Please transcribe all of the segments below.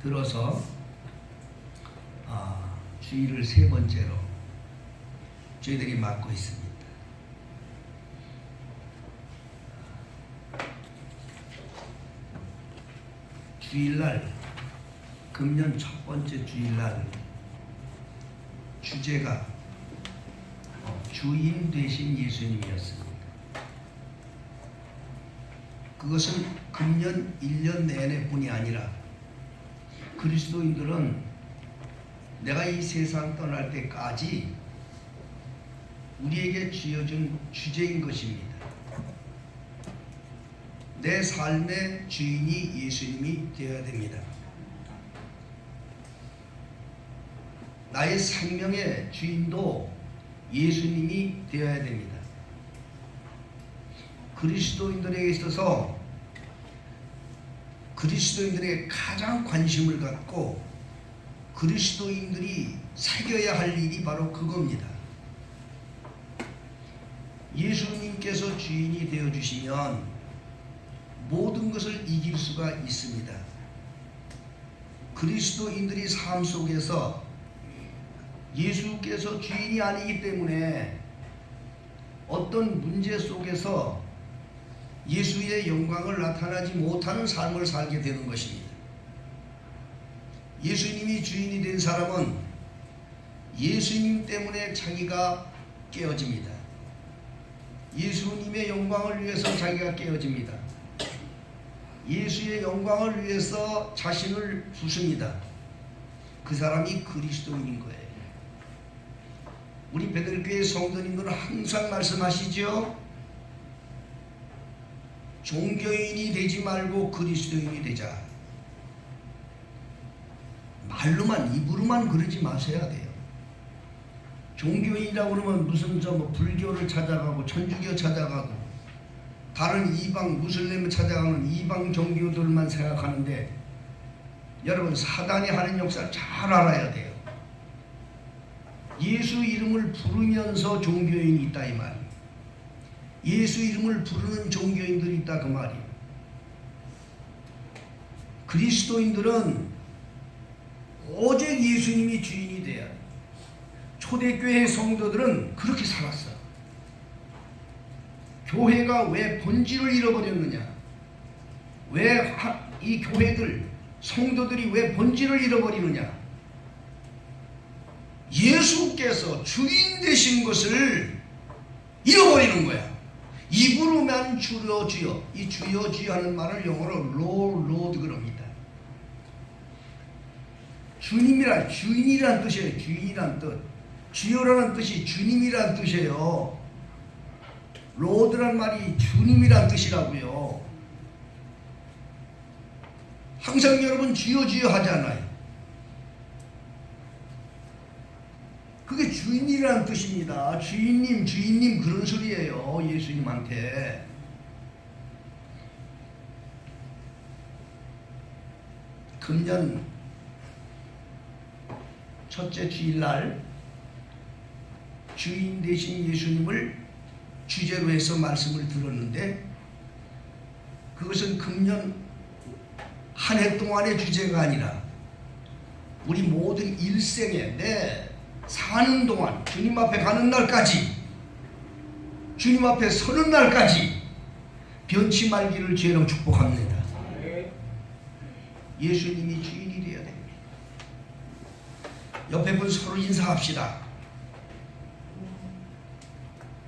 들어서 주일을 세 번째로 저희들이 맡고 있습니다. 주일날, 금년 첫 번째 주일날 주제가 주인 되신 예수님이었습니다. 그것은 금년 1년 내내뿐이 아니라 그리스도인들은 내가 이 세상 떠날 때까지 우리에게 주어진 주제인 것입니다. 내 삶의 주인이 예수님이 되어야 됩니다. 나의 생명의 주인도 예수님이 되어야 됩니다. 그리스도인들에게 있어서 그리스도인들에게 가장 관심을 갖고 그리스도인들이 새겨야 할 일이 바로 그겁니다. 예수님께서 주인이 되어주시면 모든 것을 이길 수가 있습니다. 그리스도인들이 삶 속에서 예수께서 주인이 아니기 때문에 어떤 문제 속에서 예수의 영광을 나타나지 못하는 삶을 살게 되는 것입니다. 예수님이 주인이 된 사람은 예수님 때문에 자기가 깨어집니다. 예수님의 영광을 위해서 자기가 깨어집니다. 예수의 영광을 위해서 자신을 부습니다. 그 사람이 그리스도인인 거예요. 우리 베들교회 성도님들은 항상 말씀하시죠. 종교인이 되지 말고 그리스도인이 되자. 말로만, 입으로만 그러지 마셔야 돼요. 종교인이라고 그러면 무슨 불교를 찾아가고 천주교 찾아가고 다른 이방 무슬림을 찾아가는 이방 종교들만 생각하는데, 여러분 사단이 하는 역사를 잘 알아야 돼요. 예수 이름을 부르면서 종교인이 있다 이 말이에요. 예수 이름을 부르는 종교인들이 있다 그 말이에요. 그리스도인들은 오직 예수님이 주인이 돼야 돼요. 초대교회 성도들은 그렇게 살았어. 교회가 왜 본질을 잃어버렸느냐? 왜 이 교회들, 성도들이 왜 본질을 잃어버리느냐? 예수께서 주인 되신 것을 잃어버리는 거야. 입으로만 주여 주여, 이 주여 주여 하는 말을 영어로 로드 그럽니다. 주님이란, 주인이란 뜻이에요. 주인이란 뜻. 주여라는 뜻이 주님이란 뜻이에요. 로드란 말이 주님이란 뜻이라고요. 항상 여러분 주여 주여 하잖아요. 그게 주인이라는 뜻입니다. 주인님, 주인님 그런 소리예요. 예수님한테. 금년 첫째 주일날 주인 되신 예수님을 주제로 해서 말씀을 들었는데, 그것은 금년 한 해 동안의 주제가 아니라 우리 모든 일생에 내 사는 동안 주님 앞에 가는 날까지, 주님 앞에 서는 날까지 변치 말기를 주의로 축복합니다. 예수님이 주인이 되어야 됩니다. 옆에 분 서로 인사합시다.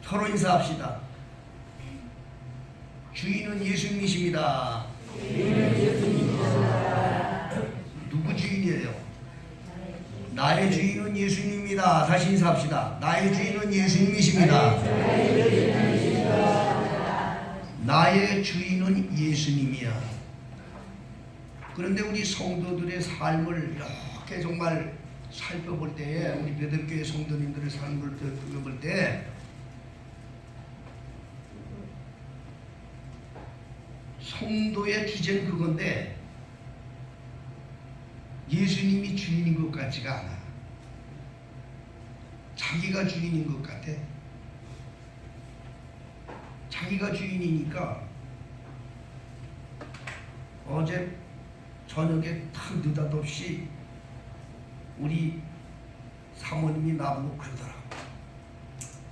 서로 인사합시다. 주인은 예수님이십니다. 누구 주인이에요? 나의 주인은 예수님입니다. 다시 인사합시다. 나의 주인은 예수님이십니다. 나의 주인은 예수님이야. 그런데 우리 성도들의 삶을 이렇게 정말 살펴볼 때에, 우리 베들교회 성도님들의 삶을 살펴볼 때 성도의 주제는 그건데 예수님이 주인인 것 같지가 않아. 자기가 주인인 것 같아. 자기가 주인이니까 어제 저녁에 탁 느닷없이 우리 사모님이 나보고 그러더라고.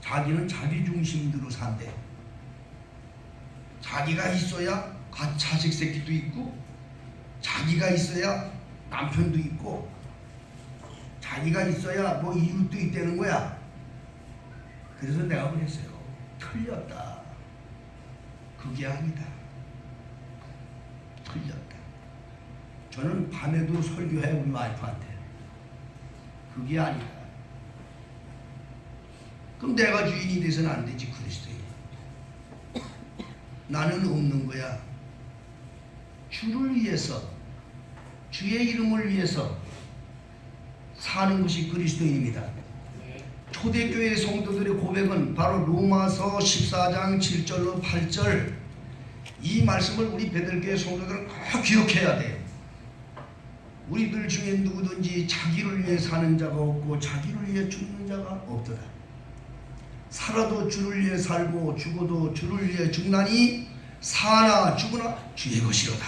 자기는 자기 중심대로 산대. 자기가 있어야 자식 새끼도 있고, 자기가 있어야 남편도 있고, 자기가 있어야 뭐 이웃도 있다는 거야. 그래서 내가 그랬어요. 틀렸다. 그게 아니다. 틀렸다. 저는 밤에도 설교해 우리 와이프한테. 그게 아니다. 그럼 내가 주인이 돼서는 안 되지. 그리스도인. 나는 없는 거야. 주를 위해서, 주의 이름을 위해서 사는 것이 그리스도인입니다. 초대교회 성도들의 고백은 바로 로마서 14장 7절로 8절, 이 말씀을 우리 베들교회 성도들은 꼭 기억해야 돼요. 우리들 중에 누구든지 자기를 위해 사는 자가 없고 자기를 위해 죽는 자가 없도다. 살아도 주를 위해 살고 죽어도 주를 위해 죽나니 사나 죽으나 주의 것이로다.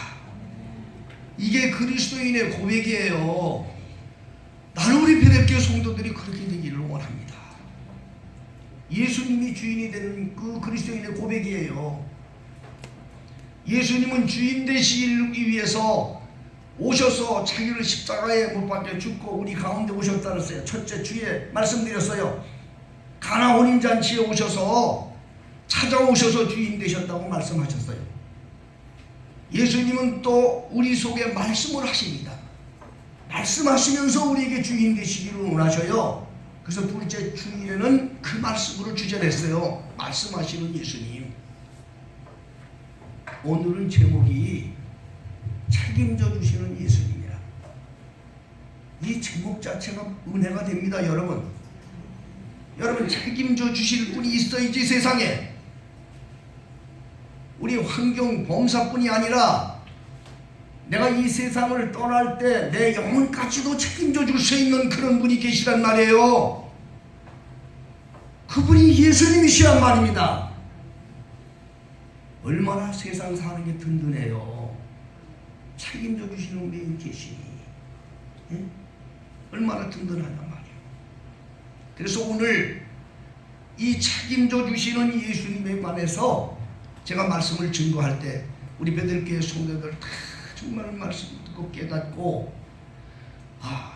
이게 그리스도인의 고백이에요. 나는 우리 베들교회 성도들이 그렇게 되기를 원합니다. 예수님이 주인이 되는 그 그리스도인의 고백이에요. 예수님은 주인 되시기 위해서 오셔서 자기를 십자가에 못 박혀 죽고 우리 가운데 오셨다 그랬어요. 첫째 주에 말씀드렸어요. 가나 혼인잔치에 오셔서 찾아오셔서 주인 되셨다고 말씀하셨어요. 예수님은 또 우리 속에 말씀을 하십니다. 말씀하시면서 우리에게 주인 되시기를 원하셔요. 그래서 둘째 주일에는 그 말씀으로 주전했어요. 말씀하시는 예수님. 오늘은 제목이 책임져 주시는 예수님이라. 이 제목 자체가 은혜가 됩니다. 여러분 책임져 주실 분이 있어야지. 세상에 우리 환경 범사뿐이 아니라 내가 이 세상을 떠날 때 내 영혼까지도 책임져 줄 수 있는 그런 분이 계시단 말이에요. 그분이 예수님이시란 말입니다. 얼마나 세상 사는 게 든든해요. 책임져 주시는 분이 계시니. 예? 얼마나 든든하단 말이에요. 그래서 오늘 이 책임져 주시는 예수님에 관해서 제가 말씀을 증거할 때 우리 베들교회 성도들 다 정말 말씀 듣고 깨닫고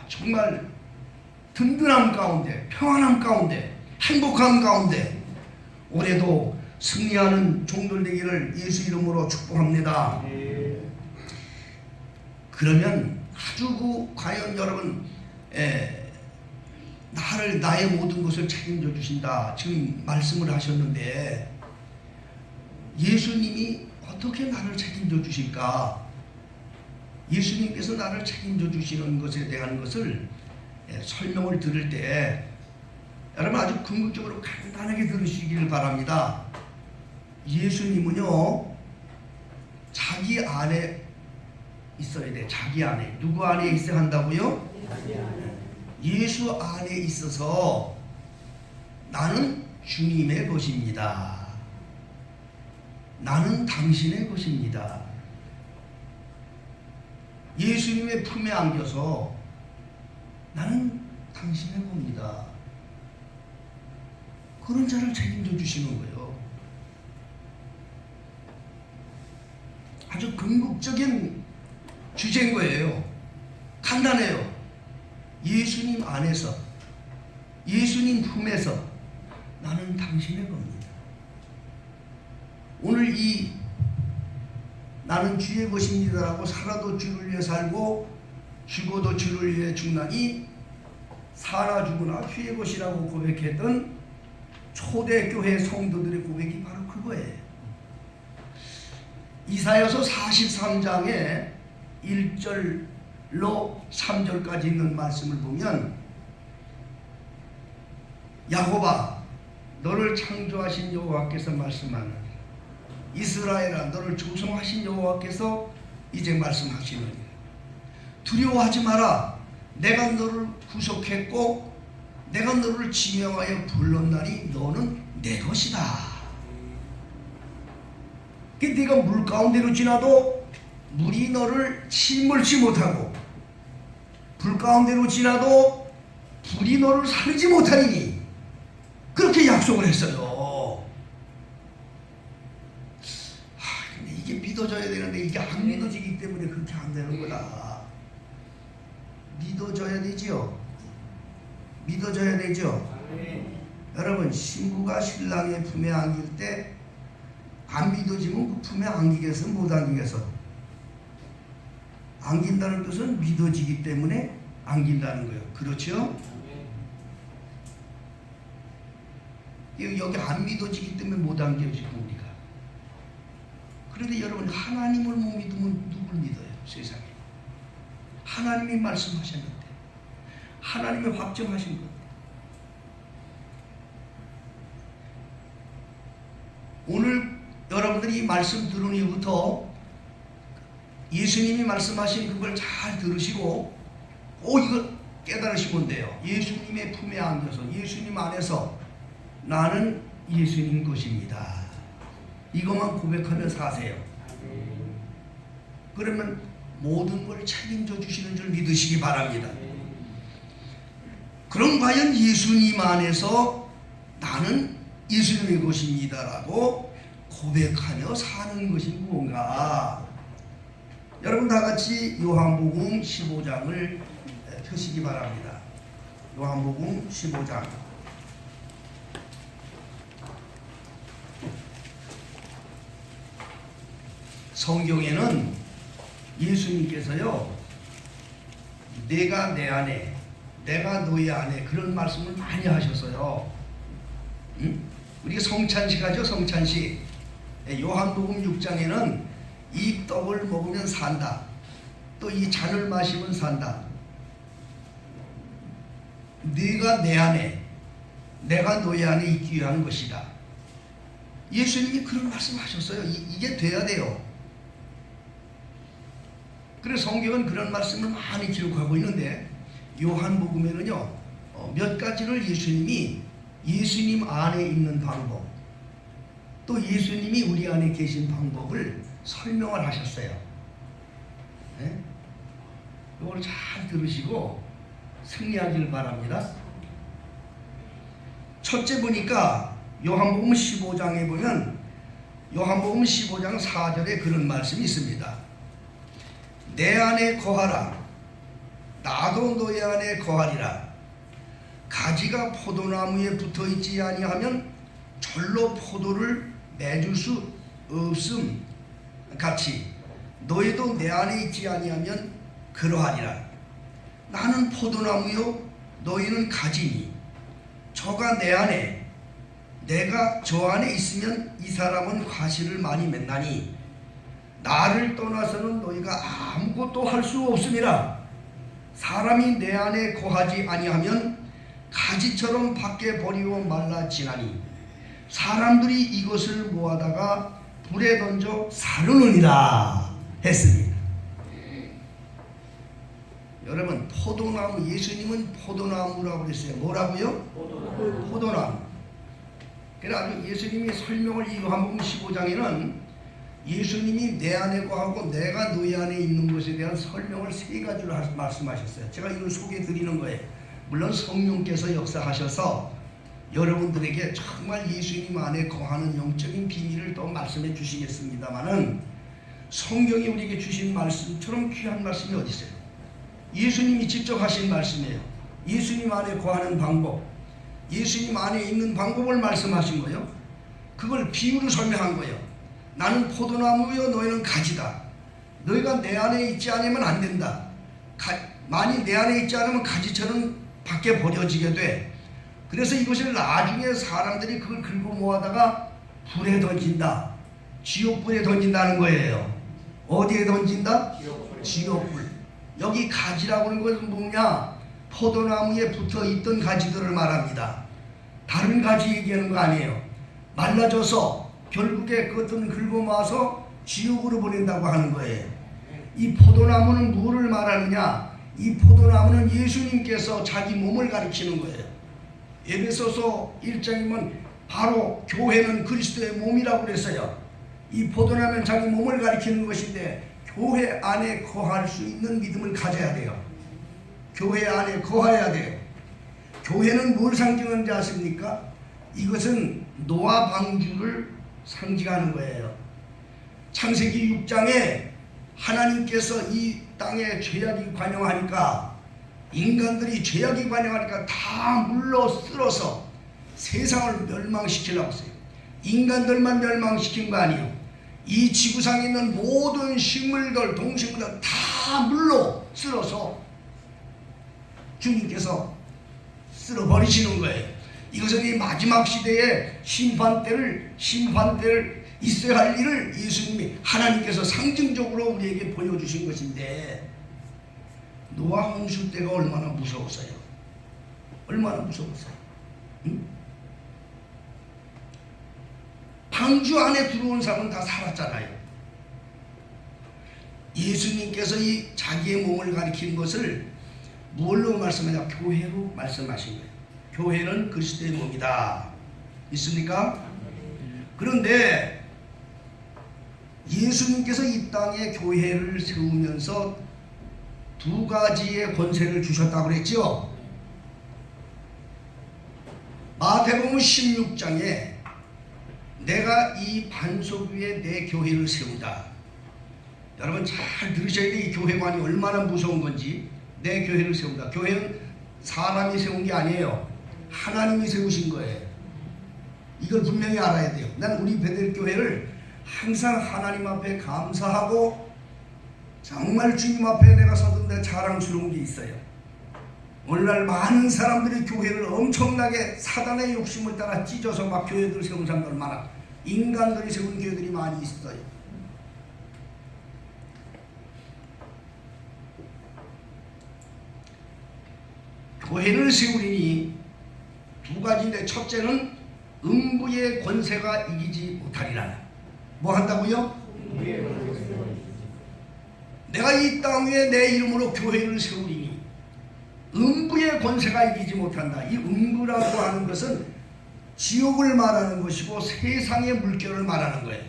정말 든든함 가운데, 평안함 가운데, 행복함 가운데 올해도 승리하는 종들 되기를 예수 이름으로 축복합니다. 그러면 아주 과연 여러분 나의 모든 것을 책임져 주신다 지금 말씀을 하셨는데 예수님이 어떻게 나를 책임져 주실까? 예수님께서 나를 책임져 주시는 것에 대한 것을 설명을 들을 때 여러분 아주 궁극적으로 간단하게 들으시길 바랍니다. 예수님은요 자기 안에 있어야 돼. 자기 안에. 누구 안에 있어야 한다고요? 예수 안에 있어서 나는 주님의 것입니다. 나는 당신의 것입니다. 예수님의 품에 안겨서 나는 당신의 겁니다. 그런 자를 책임져 주시는 거예요. 아주 궁극적인 주제인 거예요. 간단해요. 예수님 안에서, 예수님 품에서 나는 당신의 겁니다. 오늘 이 나는 주의 것입니다라고 살아도 주를 위해 살고 죽어도 주를 위해 죽나니 살아 죽으나 주의 것이라고 고백했던 초대교회 성도들의 고백이 바로 그거예요. 이사야서 43장에 1절로 3절까지 있는 말씀을 보면 야곱아 너를 창조하신 여호와께서 말씀하느니라. 이스라엘아 너를 조성하신 여호와께서 이제 말씀하시느니라. 두려워하지 마라. 내가 너를 구속했고 내가 너를 지명하여 불렀나니 너는 내 것이다. 네가 물 가운데로 지나도 물이 너를 침몰치 못하고 불 가운데로 지나도 불이 너를 살리지 못하리니 그렇게 약속을 했어요. 근데 이게 믿어져야 되는데 이게 안 믿어지기 때문에 그렇게 안 되는 거다. 믿어져야 되지요. 믿어져야 되죠. 여러분, 신부가 신랑의 품에 안길 때 안 믿어지면 그 품에 안기겠어, 못 안기겠어? 안긴다는 뜻은 믿어지기 때문에 안긴다는 거예요. 그렇죠? 여기 안 믿어지기 때문에 못 안겨지고 우리가. 그런데 여러분, 하나님을 못 믿으면 누굴 믿어요? 세상에. 하나님이 말씀하셨는데, 하나님이 확정하신 건데. 오늘 여러분들이 이 말씀 들은 이후부터 예수님이 말씀하신 그걸 잘 들으시고 이거 깨달으시면 돼요. 예수님의 품에 안겨서 예수님 안에서 나는 예수님 것입니다. 이것만 고백하며 사세요. 그러면 모든 걸 책임져 주시는 줄 믿으시기 바랍니다. 그럼 과연 예수님 안에서 나는 예수님의 것입니다라고 고백하며 사는 것이 무언가? 여러분 다 같이 요한복음 15장을 펴시기 바랍니다. 요한복음 15장. 성경에는 예수님께서요, 내가 내 안에, 내가 너희 안에 그런 말씀을 많이 하셨어요. 우리가 성찬식 하죠, 성찬식. 요한복음 6장에는 이 떡을 먹으면 산다. 또 이 잔을 마시면 산다. 네가 내 안에, 내가 너희 안에 있기 위한 것이다. 예수님이 그런 말씀하셨어요. 이게 돼야 돼요. 그래서 성경은 그런 말씀을 많이 기록하고 있는데 요한복음에는요, 몇 가지를 예수님이 예수님 안에 있는 방법, 또 예수님이 우리 안에 계신 방법을 설명을 하셨어요. 네? 이걸 잘 들으시고 승리하길 바랍니다. 첫째 보니까 요한복음 15장에 보면 요한복음 15장 4절에 그런 말씀이 있습니다. 내 안에 거하라. 나도 너희 안에 거하리라. 가지가 포도나무에 붙어있지 아니하면 절로 포도를 맺을 수 없음 같이 너희도 내 안에 있지 아니하면 그러하리라. 나는 포도나무요 너희는 가지니 저가 내 안에 내가 저 안에 있으면 이 사람은 과실을 많이 맺나니 나를 떠나서는 너희가 아무것도 할 수 없음이라. 사람이 내 안에 거하지 아니하면 가지처럼 밖에 버리고 말라지나니 사람들이 이것을 모아다가 불에 던져 사르느니라 했습니다. 여러분, 포도나무, 예수님은 포도나무라고 그랬어요. 뭐라고요? 포도나무. 그래서 예수님이 설명을 이 요한복음 15장에는 예수님이 내 안에 거하고 내가 너희 안에 있는 것에 대한 설명을 세 가지로 말씀하셨어요. 제가 이걸 소개해 드리는 거예요. 물론 성령께서 역사하셔서 여러분들에게 정말 예수님 안에 거하는 영적인 비밀을 또 말씀해 주시겠습니다마는 성경이 우리에게 주신 말씀처럼 귀한 말씀이 어디 있어요? 예수님이 직접 하신 말씀이에요. 예수님 안에 거하는 방법, 예수님 안에 있는 방법을 말씀하신 거예요. 그걸 비유로 설명한 거예요. 나는 포도나무요 너희는 가지다. 너희가 내 안에 있지 않으면 안 된다. 만일 내 안에 있지 않으면 가지처럼 밖에 버려지게 돼. 그래서 이것을 나중에 사람들이 그걸 긁고 모아다가 불에 던진다. 지옥불에 던진다는 거예요. 어디에 던진다? 지옥불. 여기 가지라고 하는 것은 뭐냐? 포도나무에 붙어 있던 가지들을 말합니다. 다른 가지 얘기하는 거 아니에요. 말라져서 결국에 그것들은 긁고 모아서 지옥으로 보낸다고 하는 거예요. 이 포도나무는 뭐를 말하느냐? 이 포도나무는 예수님께서 자기 몸을 가리키는 거예요. 에베소서 1장이면 바로 교회는 그리스도의 몸이라고 그랬어요. 이 포도나무는 자기 몸을 가리키는 것인데 교회 안에 거할 수 있는 믿음을 가져야 돼요. 교회 안에 거해야 돼요. 교회는 뭘 상징하는지 아십니까? 이것은 노아 방주를 상징하는 거예요. 창세기 6장에 하나님께서 이 땅에 죄악이 관영하니까, 인간들이 죄악이 관영하니까 다 물로 쓸어서 세상을 멸망시키려고 했어요. 인간들만 멸망시킨 거 아니에요. 이 지구상에 있는 모든 식물들, 동식물들 다 물로 쓸어서 주님께서 쓸어버리시는 거예요. 이것은 이 마지막 시대에 심판대를 있어야 할 일을 예수님이, 하나님께서 상징적으로 우리에게 보여주신 것인데, 노아 홍수 때가 얼마나 무서웠어요. 얼마나 무서웠어요. 응? 방주 안에 들어온 사람은 다 살았잖아요. 예수님께서 이 자기의 몸을 가리킨 것을 뭘로 말씀하냐? 교회로 말씀하신 거예요. 교회는 그리스도의 몸이다. 있습니까? 그런데 예수님께서 이 땅에 교회를 세우면서 두 가지의 권세를 주셨다고 그랬죠. 마태복음 16장에 내가 이 반석 위에 내 교회를 세운다. 여러분 잘 들으셔야 돼. 이 교회관이 얼마나 무서운 건지. 내 교회를 세운다. 교회는 사람이 세운 게 아니에요. 하나님이 세우신 거예요. 이걸 분명히 알아야 돼요. 난 우리 베델 교회를 항상 하나님 앞에 감사하고, 정말 주님 앞에 내가 서던 데 자랑스러운 게 있어요. 오늘날 많은 사람들이 교회를 엄청나게 사단의 욕심을 따라 찢어서 막 교회들을 세운 사람들 많아. 인간들이 세운 교회들이 많이 있어요. 교회를 세우리니 두 가지인데, 첫째는 음부의 권세가 이기지 못하리라. 뭐 한다고요? 내가 이 땅 위에 내 이름으로 교회를 세우리니 음부의 권세가 이기지 못한다. 이 음부라고 하는 것은 지옥을 말하는 것이고 세상의 물결을 말하는 거예요.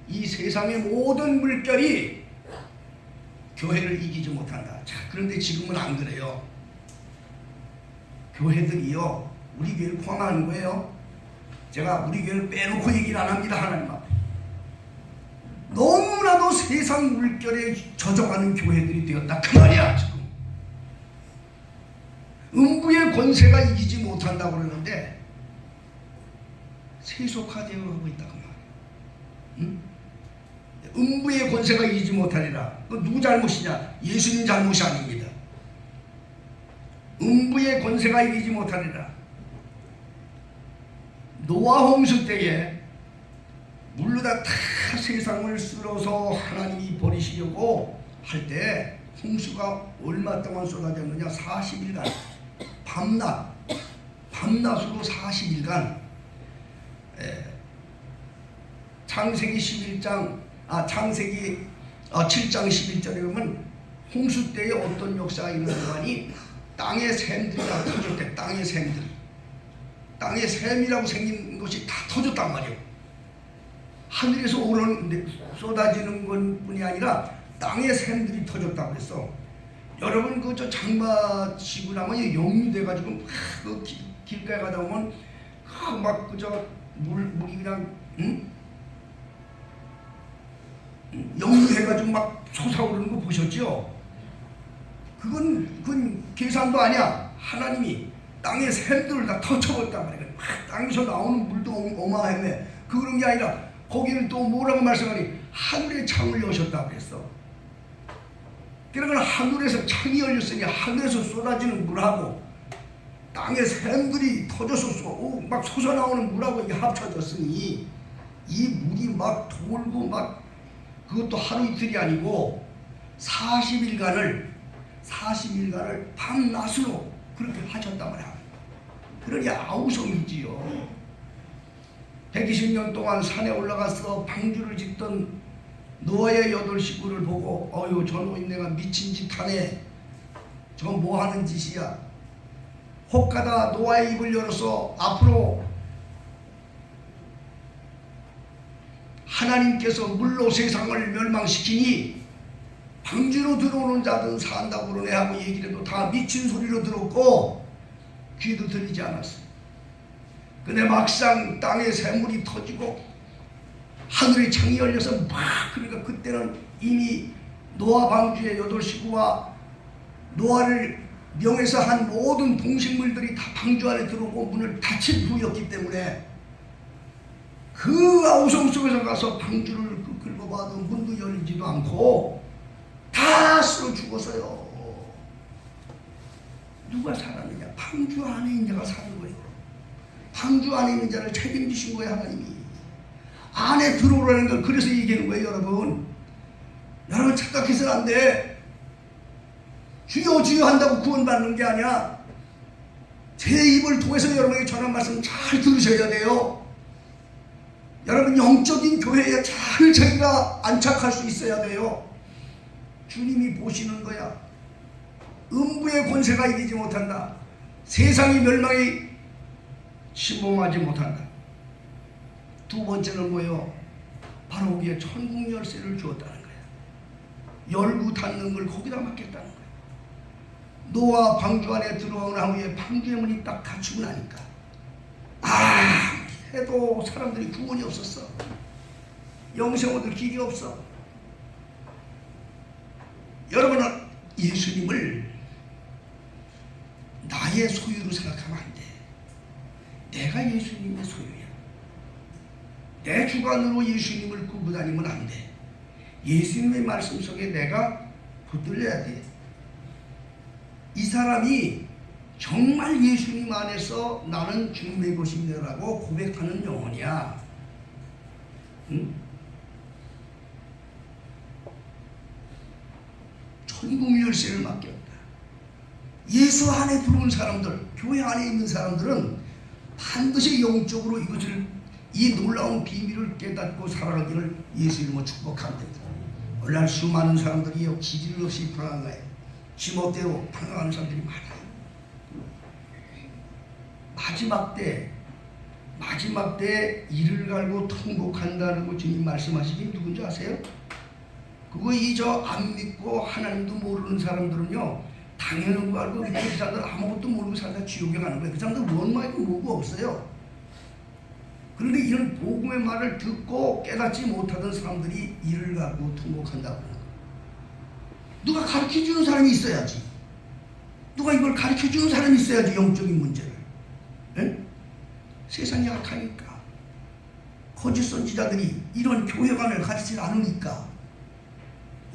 이 세상의 모든 물결이 교회를 이기지 못한다. 자, 그런데 지금은 안 그래요. 교회들이요, 우리 교회를 포함하는 거예요. 제가 우리 교회를 빼놓고 얘기를 안 합니다. 하나님 앞에 너무나도 세상 물결에 젖어가는 교회들이 되었다 그 말이야. 지금 음부의 권세가 이기지 못한다고 그러는데 세속화되어 가고 있다 그 말이야. 응? 음부의 권세가 이기지 못하리라. 누구 잘못이냐? 예수님 잘못이 아닙니다. 음부의 권세가 이기지 못하리라. 노아 홍수 때에 물로다 다 세상을 쓸어서 하나님이 버리시려고 할 때 홍수가 얼마 동안 쏟아졌느냐? 40일간 밤낮으로 40일간. 창세기 7장 11절에 보면 홍수 때에 어떤 역사가 일어나더니 땅의 샘들이 다 터졌대. 땅의 샘들. 땅의 샘이라고 생긴 것이 다 터졌단 말이에요. 하늘에서 쏟아지는 것뿐이 아니라 땅의 샘들이 터졌다고 했어. 여러분 저 장마 치고 나면 역류돼가지고 그 길가에 가다 보면 막 그저 물이 그냥 역류해가지고 막 솟아오르는 거 보셨죠? 그건 계산도 아니야. 하나님이 땅의 샘들을 다 터쳐버렸단 말이야. 땅에서 나오는 물도 어마어마해. 그런 게 아니라 거기는 또 뭐라고 말씀하니? 하늘의 창을 여셨다고 그랬어. 그러니까 하늘에서 창이 열렸으니 하늘에서 쏟아지는 물하고 땅의 샘들이 터져서 막 솟아나오는 물하고 이게 합쳐졌으니 이 물이 막 돌고 막, 그것도 하루 이틀이 아니고 40일간을 밤낮으로 그렇게 하셨단 말이야. 그러니 아우성이지요. 120년 동안 산에 올라가서 방주를 짓던 노아의 8 식구를 보고 어휴 저 노인네가 미친 짓 하네. 저건 뭐 하는 짓이야. 혹가다 노아의 입을 열어서 앞으로 하나님께서 물로 세상을 멸망시키니 방주로 들어오는 자든 산다고 그러네 하고 얘기를 해도 다 미친 소리로 들었고 귀도 들리지 않았어요. 근데 막상 땅에 샘물이 터지고 하늘의 창이 열려서 막, 그러니까 그때는 이미 노아 방주의 8식구와 노아를 명해서 한 모든 동식물들이 다 방주 안에 들어오고 문을 닫힌 후였기 때문에 그 아우성 속에서 가서 방주를 끌고 봐도 문도 열리지도 않고 다 쓸어 죽었어요. 누가 살았느냐? 방주 안에 있는 자가 사는 거예요. 방주 안에 있는 자를 책임지신 거예요, 하나님이. 안에 들어오라는 걸 그래서 얘기하는 거예요, 여러분. 여러분 착각해서는 안 돼. 주여 주여 한다고 구원받는 게 아니야. 제 입을 통해서 여러분에게 전한 말씀 잘 들으셔야 돼요. 여러분 영적인 교회에 잘 저희가 안착할 수 있어야 돼요. 주님이 보시는 거야. 음부의 권세가 이기지 못한다. 세상이 멸망이 침범하지 못한다. 두 번째는 뭐예요? 바로 거기에 천국 열쇠를 주었다는 거야. 열고 닫는 걸 거기다 맡겼다는 거야. 노아 방주 안에 들어온 후에 방주의 문이 딱 닫히고 나니까 해도 사람들이 구원이 없었어. 영생 얻을 길이 없어. 여러분은 예수님을 나의 소유로 생각하면 안 돼. 내가 예수님의 소유야. 내 주관으로 예수님을 꾸고 다니면 안 돼. 예수님의 말씀 속에 내가 붙들려야 돼. 이 사람이 정말 예수님 안에서 나는 주님의 것입니다라고 고백하는 영혼이야. 응? 천국 열쇠를 맡겼다. 예수 안에 들어온 사람들, 교회 안에 있는 사람들은 반드시 영적으로 이것을, 이 놀라운 비밀을 깨닫고 살아가기를 예수 이름으로 축복합니다. 오늘날 수많은 사람들이 기질 없이 방황한 거예요. 지멋대로 방황하는 사람들이 많아요. 마지막 때 이를 갈고 통곡한다고 주님 말씀하시긴 누군지 아세요? 그거 안 믿고 하나님도 모르는 사람들은요, 당연한 거 알고 그 사람들 아무것도 모르고 살다 지옥에 가는 거예요. 그 사람들 원망이고 뭐고 없어요. 그런데 이런 복음의 말을 듣고 깨닫지 못하던 사람들이 이를 가고 통곡한다고 하는 거예요. 누가 가르쳐주는 사람이 있어야지. 누가 이걸 가르쳐주는 사람이 있어야지, 영적인 문제를. 에? 세상이 악하니까, 거짓 선지자들이 이런 교회관을 가르치지 않으니까,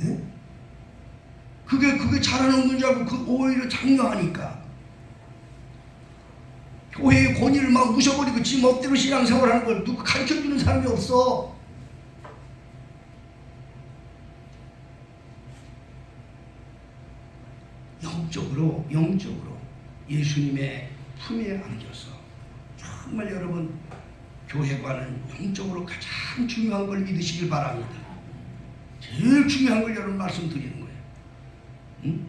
에? 그게 잘하는 건 줄 알고 오히려 장려하니까, 교회의 권위를 막 무셔버리고 지 멋대로 신앙생활하는 걸 누가 가르쳐주는 사람이 없어. 영적으로 예수님의 품에 안겨서 정말 여러분 교회관은 영적으로 가장 중요한 걸 믿으시길 바랍니다. 제일 중요한 걸 여러분 말씀드리는 거예요. 응?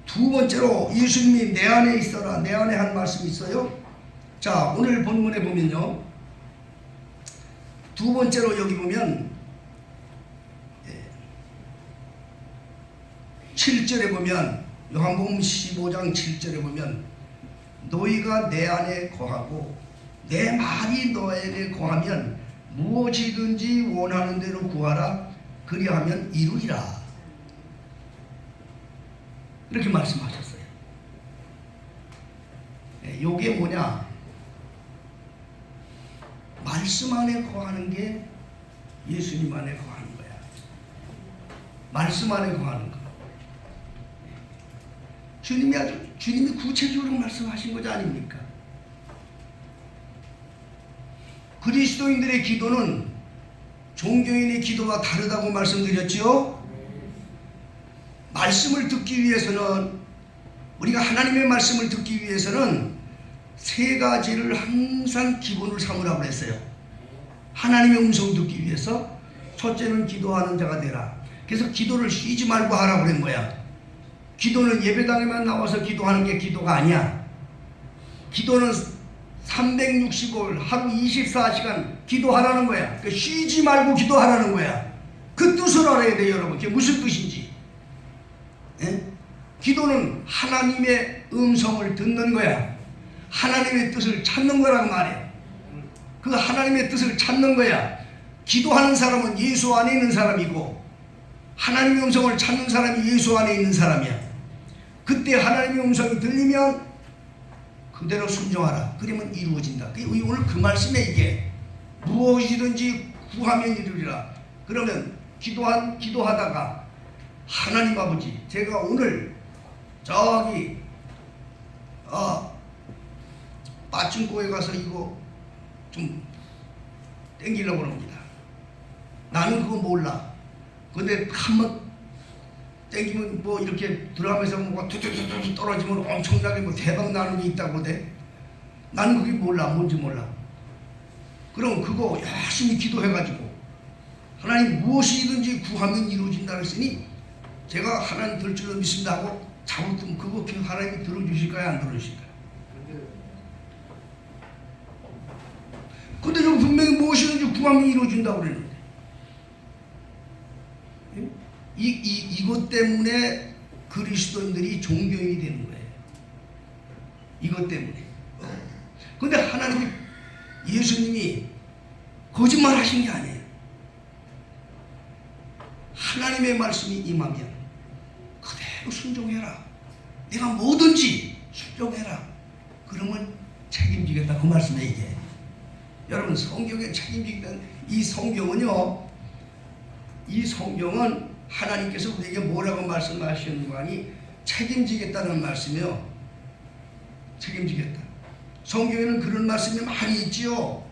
두 번째로 예수님이 내 안에 있어라, 내 안에 한 말씀이 있어요. 자, 오늘 본문에 보면요, 두 번째로 여기 보면 7절에 보면, 요한복음 15장 7절에 보면, 너희가 내 안에 거하고 내 말이 너에게 거하면 무엇이든지 원하는 대로 구하라, 그리하면 이루리라. 이렇게 말씀하셨어요. 요게 뭐냐? 말씀 안에 거하는 게 예수님 안에 거하는 거야. 말씀 안에 거하는 거. 주님이 구체적으로 말씀하신 거지 아닙니까? 그리스도인들의 기도는 종교인의 기도와 다르다고 말씀드렸죠? 말씀을 듣기 위해서는, 우리가 하나님의 말씀을 듣기 위해서는 세 가지를 항상 기본으로 삼으라고 했어요. 하나님의 음성 듣기 위해서 첫째는 기도하는 자가 되라. 그래서 기도를 쉬지 말고 하라고 그런 거야. 기도는 예배당에만 나와서 기도하는 게 기도가 아니야. 기도는 365일 하루 24시간 기도하라는 거야. 쉬지 말고 기도하라는 거야. 그 뜻을 알아야 돼요, 여러분. 그게 무슨 뜻인지. 예? 기도는 하나님의 음성을 듣는 거야. 하나님의 뜻을 찾는 거란 말이야. 그 하나님의 뜻을 찾는 거야. 기도하는 사람은 예수 안에 있는 사람이고 하나님의 음성을 찾는 사람이 예수 안에 있는 사람이야. 그때 하나님의 음성이 들리면 그대로 순종하라. 그러면 이루어진다. 오늘 그 말씀에 이게 무엇이든지 구하면 이루리라. 그러면 기도하다가 하나님 아버지, 제가 오늘 저기 빠친코에 가서 이거 좀 땡기려고 합니다. 나는 그거 몰라. 근데 한번 땡기면 뭐 이렇게 들어가면서 뭐가 툭툭툭 떨어지면 엄청나게 뭐 대박 나는 게 있다고 돼. 나는 그게 몰라. 뭔지 몰라. 그럼 그거 열심히 기도해가지고 하나님 무엇이든지 구하면 이루어진다 했으니 제가 하나님 들 줄로 믿습니다 하고 잡으면 그거 하나님이 들어주실까요? 안 들어주실까요? 근데 저 분명히 무엇이든지 구하면 이루어진다고 그러는데 이것 때문에 그리스도인들이 종교인이 되는 거예요. 이것 때문에. 근데 하나님이, 예수님이 거짓말 하신 게 아니에요. 하나님의 말씀이 임하면 그대로 순종해라. 내가 뭐든지 순종해라. 그러면 책임지겠다. 그 말씀에 이게. 여러분, 성경에 책임지겠다는 이 성경은요, 이 성경은 하나님께서 우리에게 뭐라고 말씀하시는 거 아니? 책임지겠다는 말씀이요. 책임지겠다. 성경에는 그런 말씀이 많이 있지요.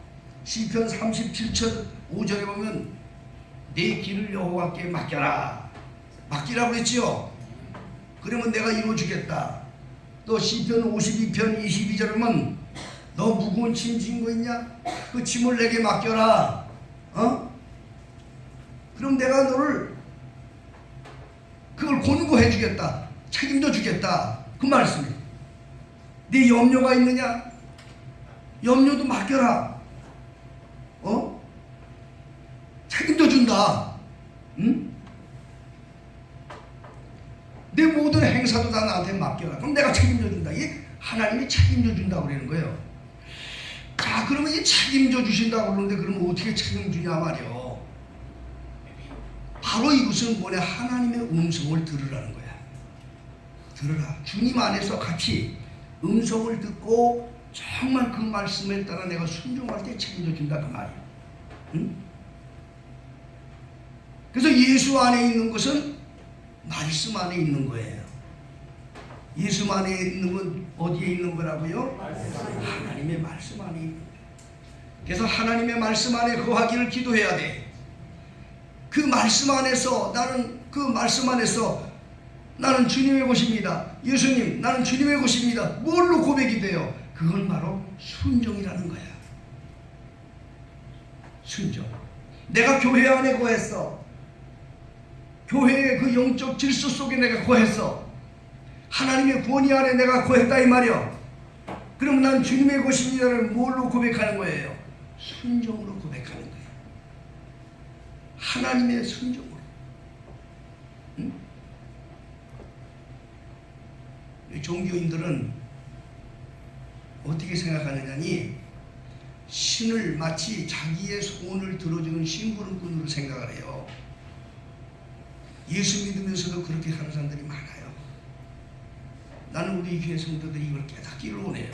시편 37편 5절에 보면 내 길을 여호와께 맡겨라. 맡기라고 그랬지요. 그러면 내가 이루어주겠다. 또 시편 52편 22절에 보면 너 무거운 짐 진 거 있냐? 그 짐을 내게 맡겨라. 그럼 내가 너를 그걸 권고해 주겠다. 책임져 주겠다. 그 말씀이에요. 네 염려가 있느냐? 염려도 맡겨라. 책임져 준다. 응? 내 모든 행사도 다 나한테 맡겨라. 그럼 내가 책임져 준다. 이게 하나님이 책임져 준다고 그러는 거예요. 자, 그러면 이 책임져 주신다고 그러는데 그러면 어떻게 책임주냐 말이요. 바로 이것은 뭐냐? 하나님의 음성을 들으라는 거야. 들으라. 주님 안에서 같이 음성을 듣고 정말 그 말씀에 따라 내가 순종할 때 책임져 준다 그 말이야. 응? 그래서 예수 안에 있는 것은 말씀 안에 있는 거예요. 예수 안에 있는 건 어디에 있는 거라고요? 하나님의 말씀 안에 있는 거예요. 그래서 하나님의 말씀 안에 거하기를 기도해야 돼. 그 말씀 안에서 나는 주님의 것입니다. 예수님, 나는 주님의 것입니다. 뭘로 고백이 돼요? 그건 바로 순종이라는 거야. 순종. 내가 교회 안에 거했어. 교회의 그 영적 질서 속에 내가 거했어. 하나님의 권위 안에 내가 거했다 이 말이야. 그럼 난 주님의 것입니다를 뭘로 고백하는 거예요? 순종으로 고백하는 거예요. 하나님의 순종으로. 응? 종교인들은 어떻게 생각하느냐니 신을 마치 자기의 소원을 들어주는 심부름꾼으로 생각을 해요. 예수 믿으면서도 그렇게 하는 사람들이 많아요. 나는 우리 교회 성도들이 이걸 깨닫기를 원해요.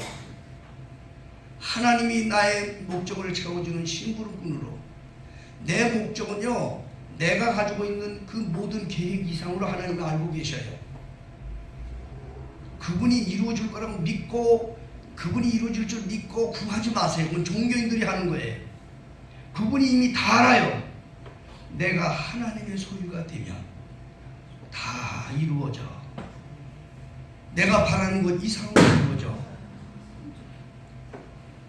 하나님이 나의 목적을 채워주는 심부름꾼으로, 내 목적은요 내가 가지고 있는 그 모든 계획 이상으로 하나님이 알고 계셔요. 그분이 이루어질 거라고 믿고, 그분이 이루어질 줄 믿고 구하지 마세요. 그건 종교인들이 하는 거예요. 그분이 이미 다 알아요. 내가 하나님의 소유가 되면 다 이루어져. 내가 바라는 것 이상으로 이루어져.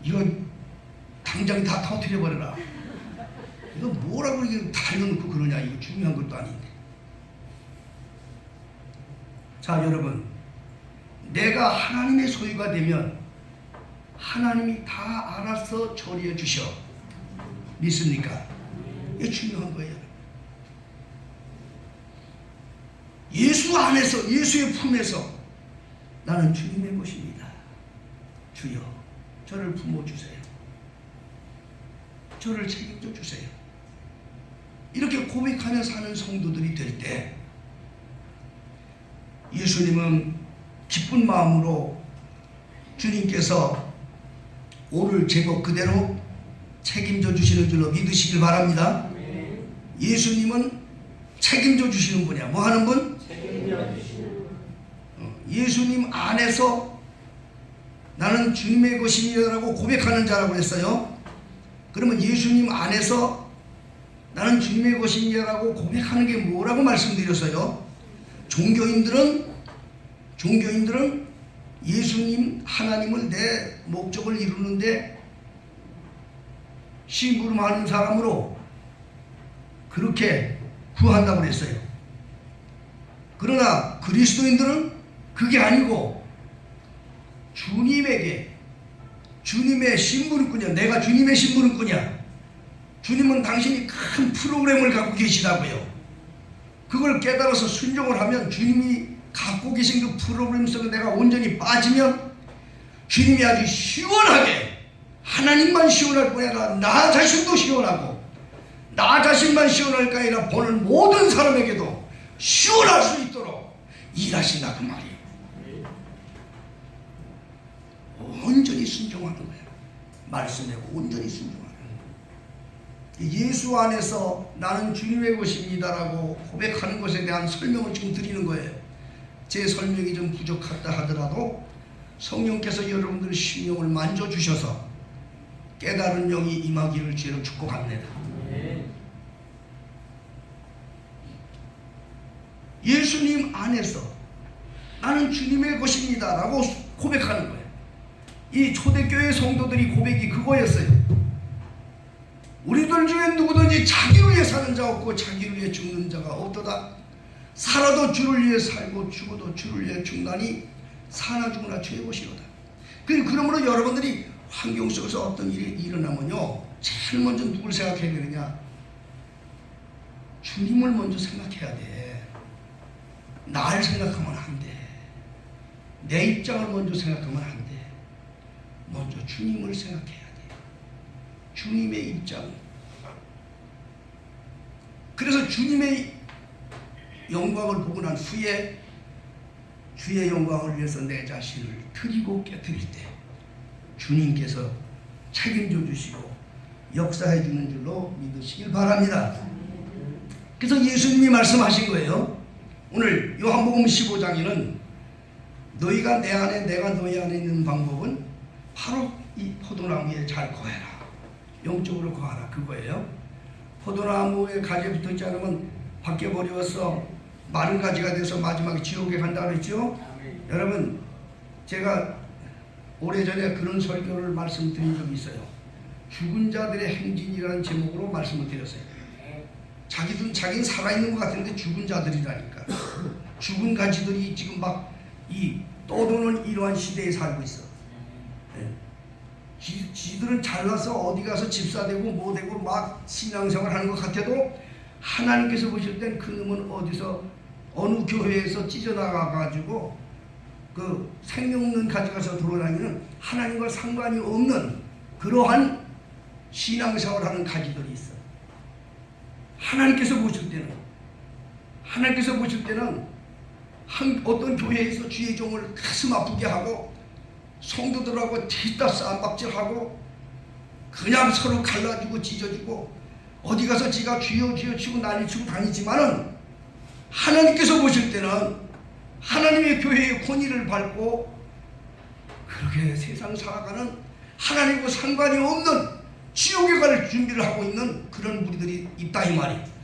이건 당장 다 터뜨려버려라. 이거 뭐라고 이렇게 달려놓고 그러냐. 이거 중요한 것도 아닌데. 자, 여러분, 내가 하나님의 소유가 되면 하나님이 다 알아서 처리해 주셔. 믿습니까? 이게 중요한 거예요. 예수 안에서, 예수의 품에서 나는 주님의 것입니다. 주여, 저를 품어주세요. 저를 책임져 주세요. 이렇게 고백하며 사는 성도들이 될 때 예수님은 기쁜 마음으로 주님께서 오늘 제법 그대로 책임져 주시는 줄로 믿으시길 바랍니다. 예수님은 책임져 주시는 분이야. 뭐 하는 분? 책임져 주시는 분. 예수님 안에서 나는 주님의 것이라고 고백하는 자라고 했어요. 그러면 예수님 안에서 나는 주님의 것이라고 고백하는 게 뭐라고 말씀드렸어요? 종교인들은 예수님 하나님을 내 목적을 이루는데 심부름하는 사람으로 그렇게 구한다고 그랬어요. 그러나 그리스도인들은 그게 아니고 주님의 심부름꾼이야. 내가 주님의 심부름꾼이야. 주님은 당신이 큰 프로그램을 갖고 계시다고요. 그걸 깨달아서 순종을 하면 주님이 갖고 계신 그 프로그램 속에 내가 온전히 빠지면 주님이 아주 시원하게, 하나님만 시원할 뿐 아니라 나 자신도 시원하고 나 자신만 시원할 게 아니라 보는 모든 사람에게도 시원할 수 있도록 일하신다 그 말이에요. 온전히 순종하는 거예요. 말씀에 온전히 순종하는 거예요. 예수 안에서 나는 주님의 것입니다라고 고백하는 것에 대한 설명을 지금 드리는 거예요. 제 설명이 좀 부족하다 하더라도 성령께서 여러분들 심령을 만져주셔서 깨달은 영이 임하기를 주로 축복합니다. 예수님 안에서 나는 주님의 것입니다 라고 고백하는 거예요. 이 초대교회 성도들이 고백이 그거였어요. 우리들 중에 누구든지 자기를 위해 사는 자 없고 자기를 위해 죽는 자가 없도다. 살아도 주를 위해 살고 죽어도 주를 위해 죽나니 사나 죽으나 주의 것이로다. 그러므로 여러분들이 환경 속에서 어떤 일이 일어나면요, 제일 먼저 누굴 생각해야 되느냐? 주님을 먼저 생각해야 돼. 나를 생각하면 안 돼. 내 입장을 먼저 생각하면 안 돼. 먼저 주님을 생각해야 돼. 주님의 입장. 그래서 주님의 영광을 보고 난 후에 주의 영광을 위해서 내 자신을 드리고 깨뜨릴 때 주님께서 책임져 주시고 역사해 주는 줄로 믿으시길 바랍니다. 그래서 예수님이 말씀하신 거예요. 오늘 요한복음 15장에는 너희가 내 안에 내가 너희 안에 있는 방법은 바로 이 포도나무에 잘 거해라. 영적으로 거하라. 그거예요. 포도나무에 가지에 붙어있지 않으면 밖에 버려서 마른 가지가 돼서 마지막에 지옥에 간다고 그랬죠. 여러분, 제가 오래전에 그런 설교를 말씀드린 적이 있어요. 죽은 자들의 행진이라는 제목으로 말씀을 드렸어요. 자기는 살아있는 것 같은데 죽은 자들이라니까. 죽은 가지들이 지금 막 이 떠도는 이러한 시대에 살고 있어. 지들은 잘나서 어디 가서 집사되고 뭐 되고 막 신앙생활 하는 것 같아도 하나님께서 보실 땐 그놈은 어디서 어느 교회에서 찢어나가가지고 그 생명 없는 가져가서 돌아다니는 하나님과 상관이 없는 그러한 신앙생활하는 가지들이 있어. 하나님께서 보실 때는 어떤 교회에서 주의 종을 가슴 아프게 하고 성도들하고 뒤따 쌈박질하고 그냥 서로 갈라지고 찢어지고 어디 가서 지가 주여 주여 치고 난리치고 다니지만은 하나님께서 보실 때는 하나님의 교회의 권위를 밟고 그렇게 세상 살아가는 하나님과 상관이 없는 지옥에 갈 준비를 하고 있는 그런 무리들이 있다 이 말이에요.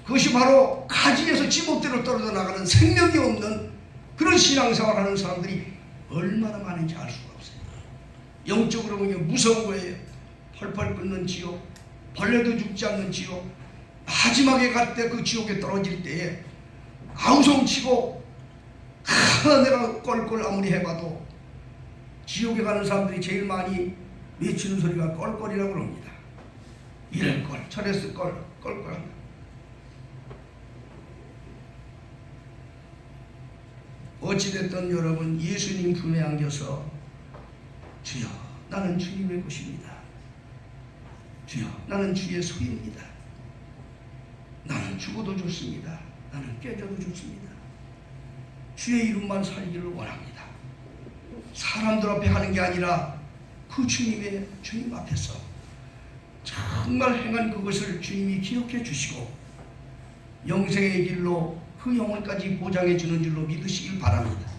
그것이 바로 가지에서 지목대로 떨어져 나가는 생명이 없는 그런 신앙생활하는 사람들이 얼마나 많은지 알 수가 없어요. 영적으로 보면 무서운 거예요. 펄펄 끓는 지옥, 벌레도 죽지 않는 지옥, 마지막에 갈 때 그 지옥에 떨어질 때에 아우성치고 내가 껄껄 아무리 해봐도 지옥에 가는 사람들이 제일 많이 외치는 소리가 껄껄이라고 합니다. 이럴 걸, 저랬을 걸, 껄껄합니다. 어찌됐든 여러분 예수님 품에 안겨서 주여 나는 주님의 것입니다. 주여 나는 주의 소유입니다. 나는 죽어도 좋습니다. 나는 깨져도 좋습니다. 주의 이름만 살기를 원합니다. 사람들 앞에 하는 게 아니라 그 주님 앞에서 정말 행한 그것을 주님이 기억해 주시고 영생의 길로 그 영혼까지 보장해 주는 줄로 믿으시길 바랍니다.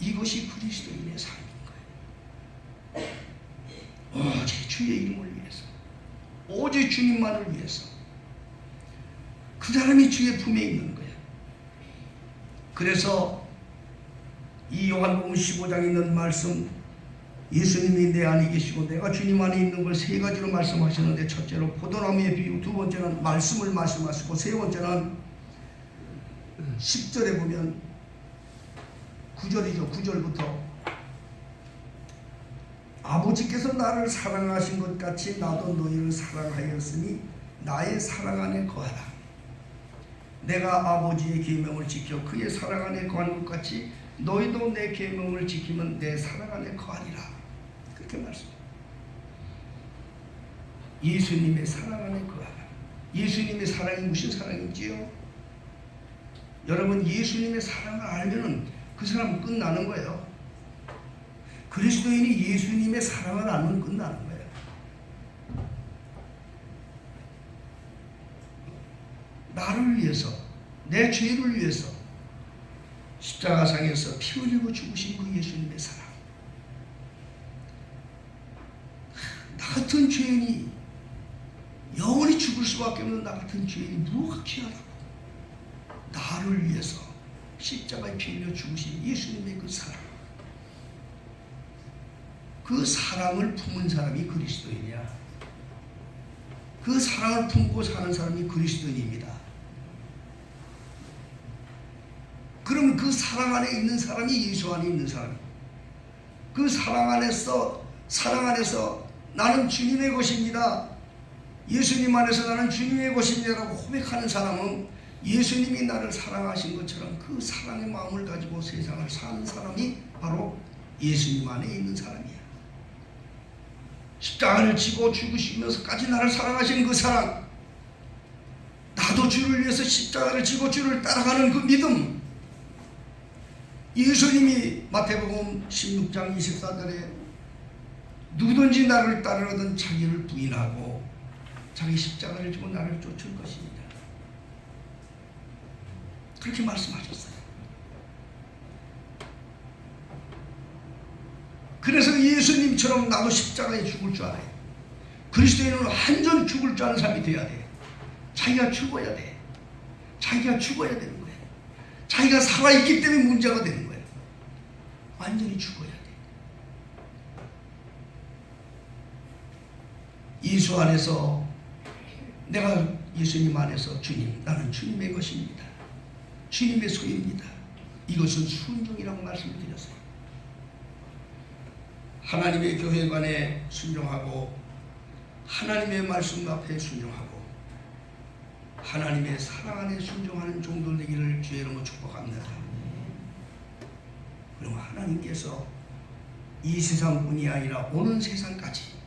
이것이 그리스도인의 삶인 거예요. 오직 주의 이름을 위해서, 오직 주님만을 위해서 그 사람이 주의 품에 있는 거예요. 그래서 이 요한복음 15장에 있는 말씀, 예수님이 내 안에 계시고 내가 주님 안에 있는 걸 세 가지로 말씀하셨는데, 첫째로 포도나무의 비유, 두 번째는 말씀을 말씀하시고, 세 번째는 10절에 보면 9절이죠. 9절부터 아버지께서 나를 사랑하신 것 같이 나도 너희를 사랑하였으니 나의 사랑 안에 거하라. 내가 아버지의 계명을 지켜 그의 사랑 안에 거하는 것 같이 너희도 내 계명을 지키면 내 사랑 안에 거하리라. 그렇게 말씀합니다. 예수님의 사랑 안에 거하라. 예수님의 사랑이 무슨 사랑인지요? 여러분 예수님의 사랑을 알면은 그 사람은 끝나는 거예요. 그리스도인이 예수님의 사랑을 알면 끝나는 거예요. 나를 위해서, 내 죄를 위해서 십자가상에서 피 흘리고 죽으신 그 예수님의 사랑. 나 같은 죄인이, 영원히 죽을 수밖에 없는 나 같은 죄인이 무엇가 귀하다고. 나를 위해서 십자가에 피 흘려 죽으신 예수님의 그 사랑, 그 사랑을 품은 사람이 그리스도인이야. 그 사랑을 품고 사는 사람이 그리스도인입니다. 그럼 그 사랑 안에 있는 사람이 예수 안에 있는 사람, 그 사랑 안에서 나는 주님의 것입니다, 예수님 안에서 나는 주님의 것입니다라고 고백하는 사람은 예수님이 나를 사랑하신 것처럼 그 사랑의 마음을 가지고 세상을 사는 사람이 바로 예수님 안에 있는 사람이야. 십자가를 지고 죽으시면서까지 나를 사랑하신 그 사랑, 나도 주를 위해서 십자가를 지고 주를 따라가는 그 믿음, 예수님이 마태복음 16장 24절에 누구든지 나를 따르거든 자기를 부인하고 자기 십자가를 지고 나를 쫓을 것입니다. 그렇게 말씀하셨어요. 그래서 예수님처럼 나도 십자가에 죽을 줄 알아요. 그리스도인은 완전 죽을 줄 아는 사람이 돼야 돼. 자기가 죽어야 돼. 자기가 죽어야 되는 거예요. 자기가 살아있기 때문에 문제가 되는 거예요. 완전히 죽어야 돼. 예수 안에서, 내가 예수님 안에서 주님, 나는 주님의 것입니다, 주님의 소유입니다. 이것은 순종이라고 말씀을 드렸어요. 하나님의 교회관에 순종하고 하나님의 말씀 앞에 순종하고 하나님의 사랑 안에 순종하는 종들 되기를 주의 이름으로 축복합니다. 그럼 하나님께서 이 세상뿐이 아니라 오는 세상까지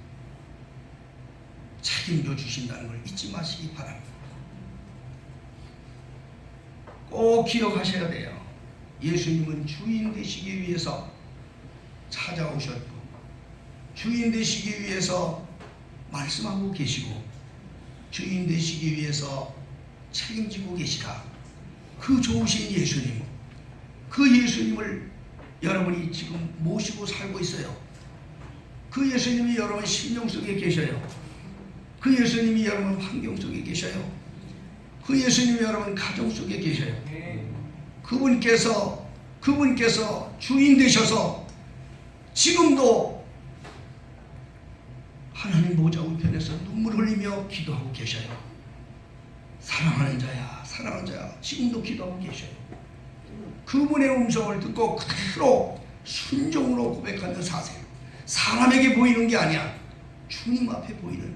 책임져 주신다는 걸 잊지 마시기 바랍니다. 꼭 기억하셔야 돼요. 예수님은 주인 되시기 위해서 찾아오셨고 주인 되시기 위해서 말씀하고 계시고 주인 되시기 위해서 책임지고 계시다. 그 좋으신 예수님, 그 예수님을 여러분이 지금 모시고 살고 있어요. 그 예수님이 여러분 심령 속에 계셔요. 그 예수님이 여러분 환경 속에 계셔요. 그 예수님이 여러분 가정 속에 계셔요. 그분께서 주인 되셔서 지금도 하나님 보좌 우편에서 눈물 흘리며 기도하고 계셔요. 사랑하는 자야, 사랑하는 자야, 지금도 기도하고 계셔요. 그분의 음성을 듣고 그대로 순종으로 고백하며 사세요. 사람에게 보이는 게 아니야. 주님 앞에 보이는,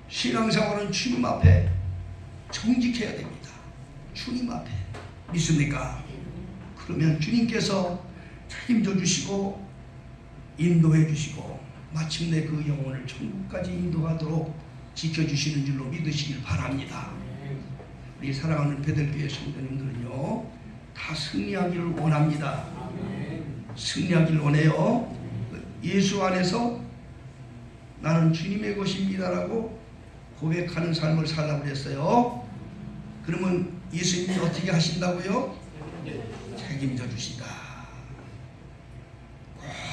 신앙생활은 주님 앞에 정직해야 됩니다. 주님 앞에. 믿습니까? 그러면 주님께서 책임져 주시고 인도해 주시고 마침내 그 영혼을 천국까지 인도하도록 지켜주시는 줄로 믿으시길 바랍니다. 우리 사랑하는 베들교회 성도님들은요 다 승리하기를 원합니다. 승리하기를 원해요. 예수 안에서 나는 주님의 것입니다라고 고백하는 삶을 살라고 그랬어요. 그러면 예수님이 어떻게 하신다고요? 책임져 주시다.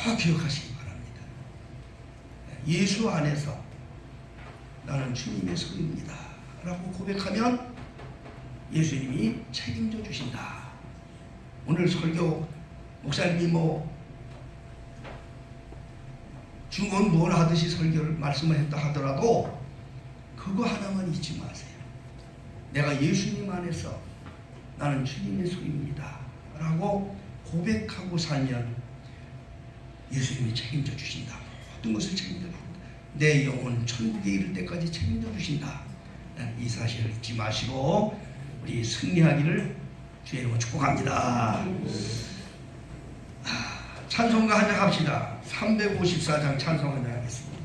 꼭 기억하시기 바랍니다. 예수 안에서 나는 주님의 소유입니다 라고 고백하면 예수님이 책임져 주신다. 오늘 설교 목사님이 중언 뭘 하듯이 설교를 말씀을 했다 하더라도 그거 하나만 잊지 마세요. 내가 예수님 안에서 나는 주님의 소유입니다 라고 고백하고 살면 예수님이 책임져 주신다. 모든 것을 책임져 주신다. 내 영혼 천국에 이를 때까지 책임져 주신다. 이 사실을 잊지 마시고 우리 승리하기를 주의 이름으로 축복합니다. 찬송가 한 장 합시다. 354장 찬송 한 장 하겠습니다.